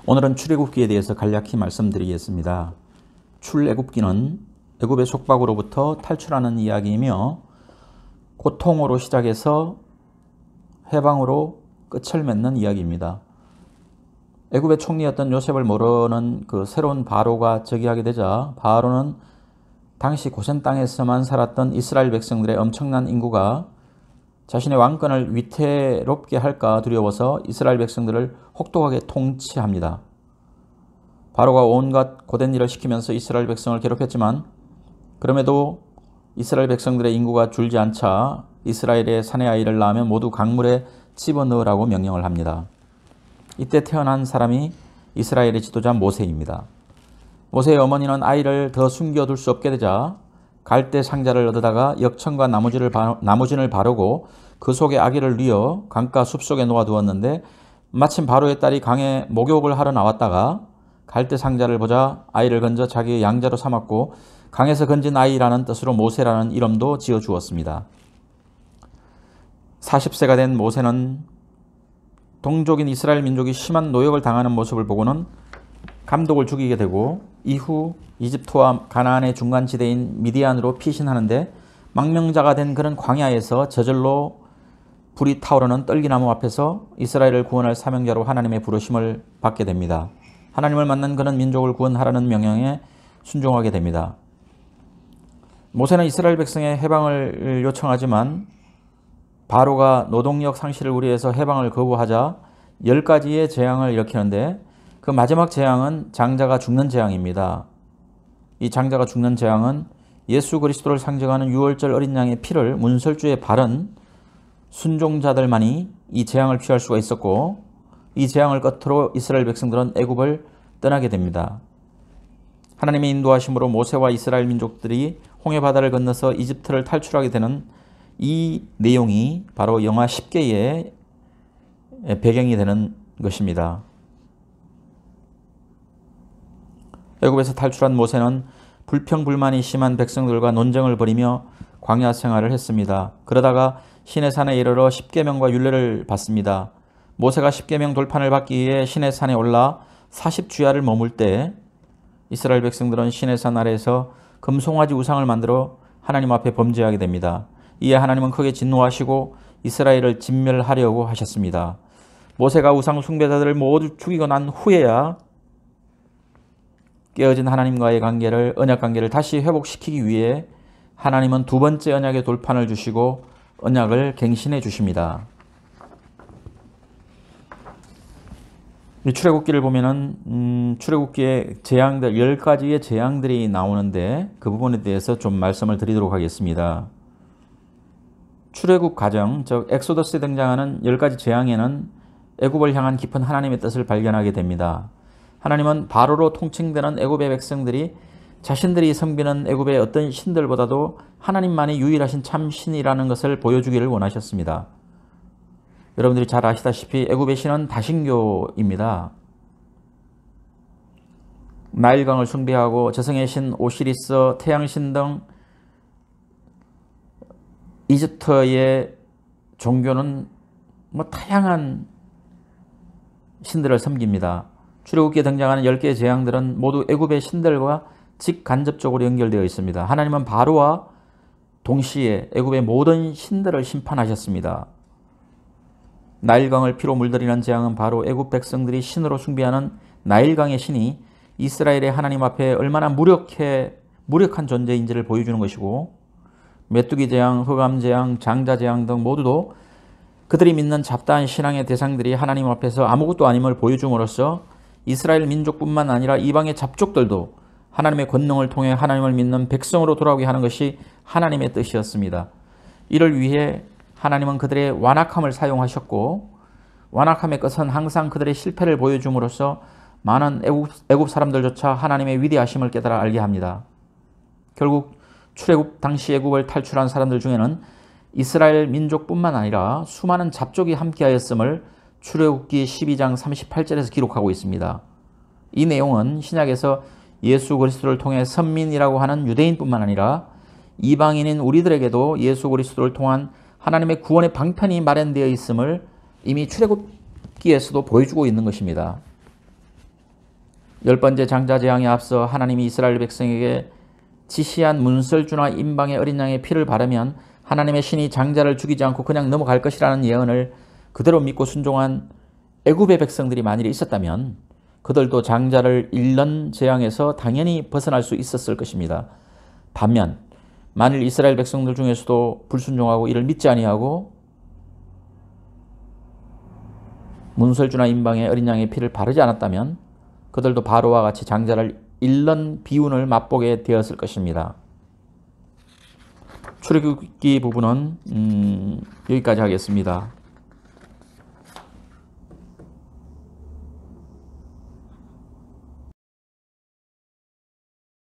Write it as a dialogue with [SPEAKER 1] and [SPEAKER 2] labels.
[SPEAKER 1] 오늘은 출애굽기에 대해서 간략히 말씀드리겠습니다. 출애굽기는 애굽의 속박으로부터 탈출하는 이야기이며 고통으로 시작해서 해방으로 끝을 맺는 이야기입니다. 애굽의 총리였던 요셉을 모르는 그 새로운 바로가 즉위하게 되자 바로는 당시 고센 땅에서만 살았던 이스라엘 백성들의 엄청난 인구가 자신의 왕권을 위태롭게 할까 두려워서 이스라엘 백성들을 혹독하게 통치합니다. 바로가 온갖 고된 일을 시키면서 이스라엘 백성을 괴롭혔지만 그럼에도 이스라엘 백성들의 인구가 줄지 않자 이스라엘의 사내 아이를 낳으면 모두 강물에 집어넣으라고 명령을 합니다. 이때 태어난 사람이 이스라엘의 지도자 모세입니다. 모세의 어머니는 아이를 더 숨겨둘 수 없게 되자 갈대 상자를 얻어다가 역청과 나무진을 바르고 그 속에 아기를 뉘어 강가 숲속에 놓아두었는데 마침 바로의 딸이 강에 목욕을 하러 나왔다가 갈대 상자를 보자 아이를 건져 자기의 양자로 삼았고 강에서 건진 아이라는 뜻으로 모세라는 이름도 지어주었습니다. 40세가 된 모세는 동족인 이스라엘 민족이 심한 노역을 당하는 모습을 보고는 감독을 죽이게 되고 이후 이집트와 가나안의 중간지대인 미디안으로 피신하는데 망명자가 된 그런 광야에서 저절로 불이 타오르는 떨기나무 앞에서 이스라엘을 구원할 사명자로 하나님의 부르심을 받게 됩니다. 하나님을 만난 그는 민족을 구원하라는 명령에 순종하게 됩니다. 모세는 이스라엘 백성의 해방을 요청하지만 바로가 노동력 상실을 우려해서 해방을 거부하자 10가지의 재앙을 일으키는데 그 마지막 재앙은 장자가 죽는 재앙입니다. 이 장자가 죽는 재앙은 예수 그리스도를 상징하는 유월절 어린 양의 피를 문설주에 바른 순종자들만이 이 재앙을 피할 수가 있었고 이 재앙을 끝으로 이스라엘 백성들은 애굽을 떠나게 됩니다. 하나님의 인도하심으로 모세와 이스라엘 민족들이 홍해바다를 건너서 이집트를 탈출하게 되는 이 내용이 바로 영하 10개의 배경이 되는 것입니다. 애굽에서 탈출한 모세는 불평불만이 심한 백성들과 논쟁을 벌이며 광야 생활을 했습니다. 그러다가 시내산에 이르러 십계명과 율례를 받습니다. 모세가 십계명 돌판을 받기 위해 시내산에 올라 40주야를 머물 때 이스라엘 백성들은 시내산 아래에서 금송아지 우상을 만들어 하나님 앞에 범죄하게 됩니다. 이에 하나님은 크게 진노하시고 이스라엘을 진멸하려고 하셨습니다. 모세가 우상 숭배자들을 모두 죽이고 난 후에야 깨어진 하나님과의 관계를, 언약 관계를 다시 회복시키기 위해 하나님은 두 번째 언약의 돌판을 주시고 언약을 갱신해 주십니다. 이 출애굽기를 보면은 출애굽기의 재앙들 10가지의 재앙들이 나오는데 그 부분에 대해서 좀 말씀을 드리도록 하겠습니다. 출애굽 과정, 즉 엑소더스에 등장하는 10가지 재앙에는 애굽을 향한 깊은 하나님의 뜻을 발견하게 됩니다. 하나님은 바로로 통칭되는 애굽의 백성들이 자신들이 섬기는 애굽의 어떤 신들보다도 하나님만이 유일하신 참 신이라는 것을 보여주기를 원하셨습니다. 여러분들이 잘 아시다시피 애굽의 신은 다신교입니다. 나일강을 숭배하고 저승의 신 오시리스, 태양신 등 이집트의 종교는 다양한 신들을 섬깁니다. 출애굽기에 등장하는 10개의 재앙들은 모두 애굽의 신들과 직간접적으로 연결되어 있습니다. 하나님은 바로와 동시에 애굽의 모든 신들을 심판하셨습니다. 나일강을 피로 물들이는 재앙은 바로 애굽 백성들이 신으로 숭배하는 나일강의 신이 이스라엘의 하나님 앞에 얼마나 무력한 존재인지를 보여주는 것이고, 메뚜기 재앙, 흑암 재앙, 장자 재앙 등 모두도 그들이 믿는 잡다한 신앙의 대상들이 하나님 앞에서 아무것도 아님을 보여줌으로써 이스라엘 민족뿐만 아니라 이방의 잡족들도 하나님의 권능을 통해 하나님을 믿는 백성으로 돌아오게 하는 것이 하나님의 뜻이었습니다. 이를 위해 하나님은 그들의 완악함을 사용하셨고, 완악함의 끝은 항상 그들의 실패를 보여줌으로써 많은 애굽 사람들조차 하나님의 위대하심을 깨달아 알게 합니다. 결국 출애굽 당시 애굽을 탈출한 사람들 중에는 이스라엘 민족뿐만 아니라 수많은 잡족이 함께하였음을 출애굽기 12장 38절에서 기록하고 있습니다. 이 내용은 신약에서 예수 그리스도를 통해 선민이라고 하는 유대인뿐만 아니라 이방인인 우리들에게도 예수 그리스도를 통한 하나님의 구원의 방편이 마련되어 있음을 이미 출애굽기에서도 보여주고 있는 것입니다. 10번째 장자 재앙에 앞서 하나님이 이스라엘 백성에게 지시한 문설주나 임방의 어린 양의 피를 바르면 하나님의 신이 장자를 죽이지 않고 그냥 넘어갈 것이라는 예언을 그대로 믿고 순종한 애굽의 백성들이 만일에 있었다면 그들도 장자를 잃는 재앙에서 당연히 벗어날 수 있었을 것입니다. 반면 만일 이스라엘 백성들 중에서도 불순종하고 이를 믿지 아니하고 문설주나 임방의 어린 양의 피를 바르지 않았다면 그들도 바로와 같이 장자를 잃는 비운을 맛보게 되었을 것입니다. 출애굽기 부분은 여기까지 하겠습니다.